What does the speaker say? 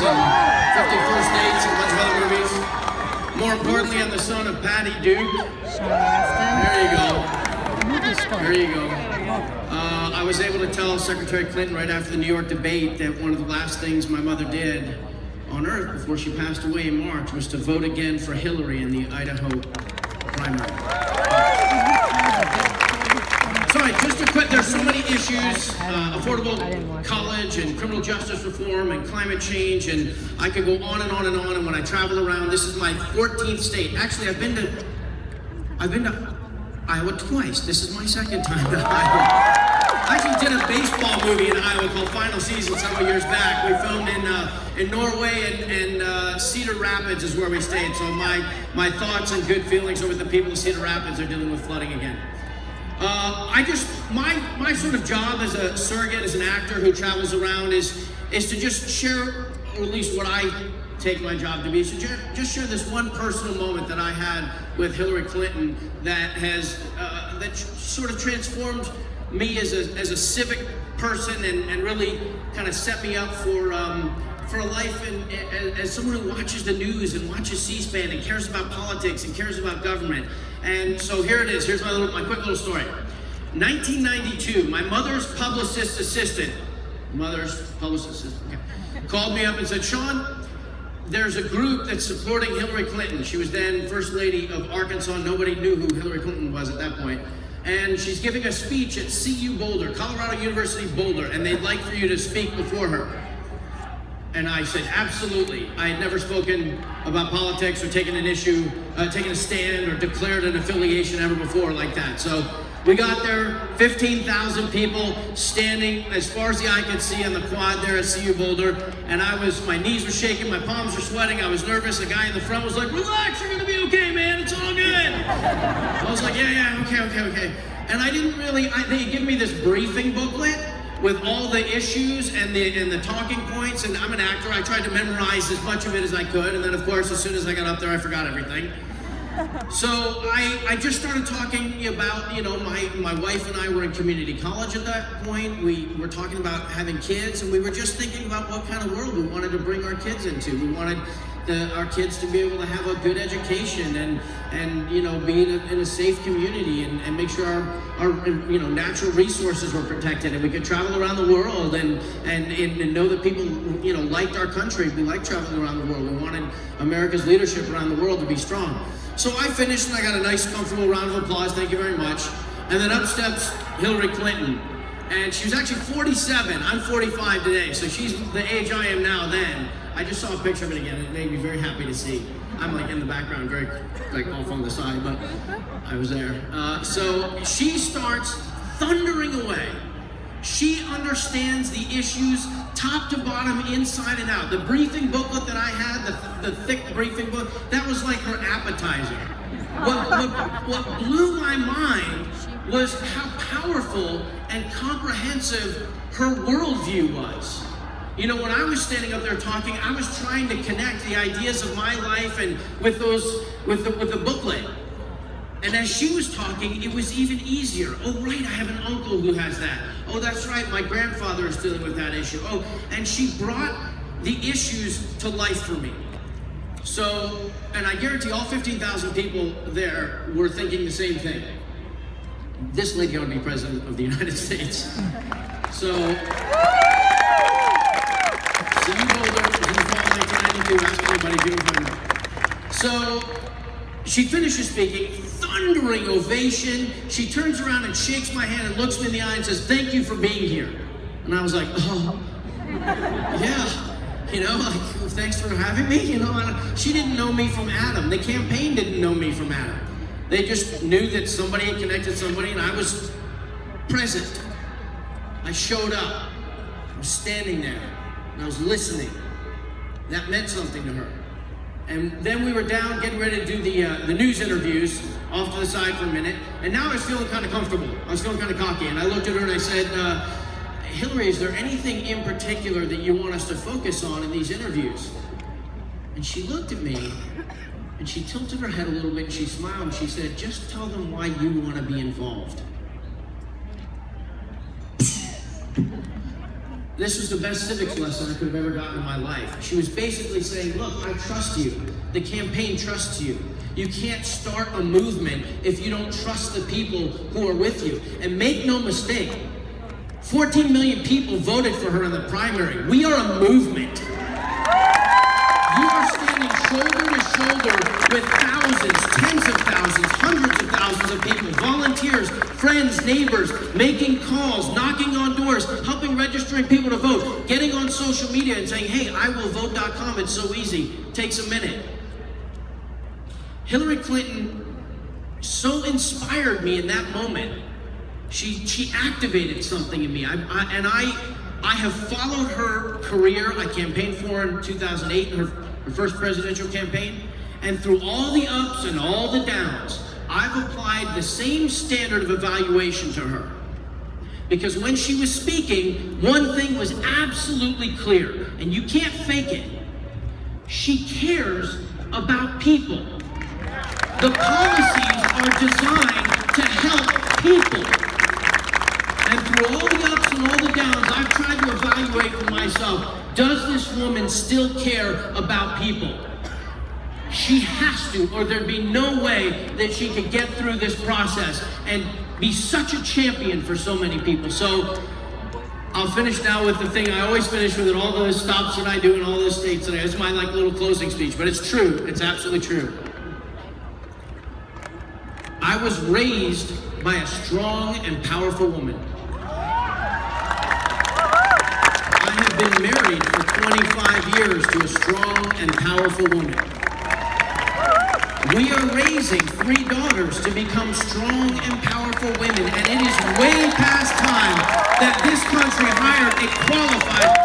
and 50 First Dates and a bunch of other movies. More importantly, I'm the son of Patty Duke. Sean Astin. There you go. I was able to tell Secretary Clinton right after the New York debate that one of the last things my mother did on Earth before she passed away in March was to vote again for Hillary in the Idaho primary. Sorry, just a quick, there's so many issues, affordable college and criminal justice reform and climate change, and I could go on and on and on, and when I travel around, this is my 14th state. Actually, I've been to Iowa twice. This is my second time to Iowa. I actually did a baseball movie in Iowa called Final Season several years back. We filmed in Norway and Cedar Rapids is where we stayed. So my thoughts and good feelings over the people of Cedar Rapids are dealing with flooding again. My sort of job as a surrogate, as an actor who travels around is to just share, or at least what I take my job to be, so just share this one personal moment that I had with Hillary Clinton that has that sort of transformed me as a civic person and really kind of set me up for a life as someone who watches the news and watches C-SPAN and cares about politics and cares about government. And so here it is. Here's my quick little story. 1992, my mother's publicist assistant, called me up and said, Sean, there's a group that's supporting Hillary Clinton. She was then First Lady of Arkansas. Nobody knew who Hillary Clinton was at that point. And she's giving a speech at CU Boulder, Colorado University Boulder, and they'd like for you to speak before her. And I said, absolutely. I had never spoken about politics or taken an issue, taken a stand or declared an affiliation ever before like that. So we got there, 15,000 people standing as far as the eye could see on the quad there at CU Boulder. And my knees were shaking, my palms were sweating, I was nervous. The guy in the front was like, relax, you're gonna be okay, man, it's all good. I was like, yeah, okay. And I didn't really, they give me this briefing booklet with all the issues and the talking points, and I'm an actor, I tried to memorize as much of it as I could, and then of course, as soon as I got up there, I forgot everything. So I just started talking about, my wife and I were in community college at that point. We were talking about having kids, and we were just thinking about what kind of world we wanted to bring our kids into. We wanted our kids to be able to have a good education and be in a safe community and make sure our natural resources were protected and we could travel around the world and know that people liked our country. We liked traveling around the world. We wanted America's leadership around the world to be strong. So I finished and I got a nice comfortable round of applause, thank you very much. And then up steps Hillary Clinton. And she was actually 47, I'm 45 today, so she's the age I am now then. I just saw a picture of it again, it made me very happy to see. I'm in the background, very off on the side, but I was there. So she starts thundering away. She understands the issues top to bottom, inside and out. The briefing booklet that I had, the thick briefing book, that was like her appetizer. What blew my mind was how powerful and comprehensive her worldview was. When I was standing up there talking, I was trying to connect the ideas of my life and with the booklet. And as she was talking, it was even easier. Oh, right, I have an uncle who has that. Oh, that's right, my grandfather is dealing with that issue. Oh, and she brought the issues to life for me. So, and I guarantee all 15,000 people there were thinking the same thing. This lady ought to be president of the United States. So, CU Boulder, in the fall of 1992, ask anybody if you can find her. So, she finishes speaking, thundering ovation. She turns around and shakes my hand and looks me in the eye and says, thank you for being here. And I was like, oh, yeah, thanks for having me. She didn't know me from Adam. The campaign didn't know me from Adam. They just knew that somebody had connected somebody, and I was present. I showed up. I was standing there, and I was listening. That meant something to her. And then we were down getting ready to do the news interviews off to the side for a minute. And now I was feeling kind of comfortable. I was feeling kind of cocky. And I looked at her and I said, Hillary, is there anything in particular that you want us to focus on in these interviews? And she looked at me and she tilted her head a little bit and she smiled and she said, just tell them why you want to be involved. This was the best civics lesson I could have ever gotten in my life. She was basically saying, look, I trust you. The campaign trusts you. You can't start a movement if you don't trust the people who are with you. And make no mistake, 14 million people voted for her in the primary. We are a movement. You are standing shoulder to shoulder with thousands, tens of thousands, hundreds of thousands of people, volunteers, friends, neighbors, making calls, knocking on doors, helping registering people to vote, getting on social media and saying, hey, iwillvote.com, it's so easy, takes a minute. Hillary Clinton so inspired me in that moment. She activated something in me. I have followed her career. I campaigned for her in 2008 in her first presidential campaign. And through all the ups and all the downs, I've applied the same standard of evaluation to her. Because when she was speaking, one thing was absolutely clear, and you can't fake it. She cares about people. The policies are designed to help people. And through all the ups and all the downs, I've tried to evaluate for myself, does this woman still care about people? She has to, or there'd be no way that she could get through this process and be such a champion for so many people. So I'll finish now with the thing I always finish with in all the stops that I do in all the states that I do. It's my little closing speech, but it's true. It's absolutely true. I was raised by a strong and powerful woman. I have been married for 25 years to a strong and powerful woman. We are raising 3 daughters to become strong and powerful women, and it is way past time that this country hired a qualified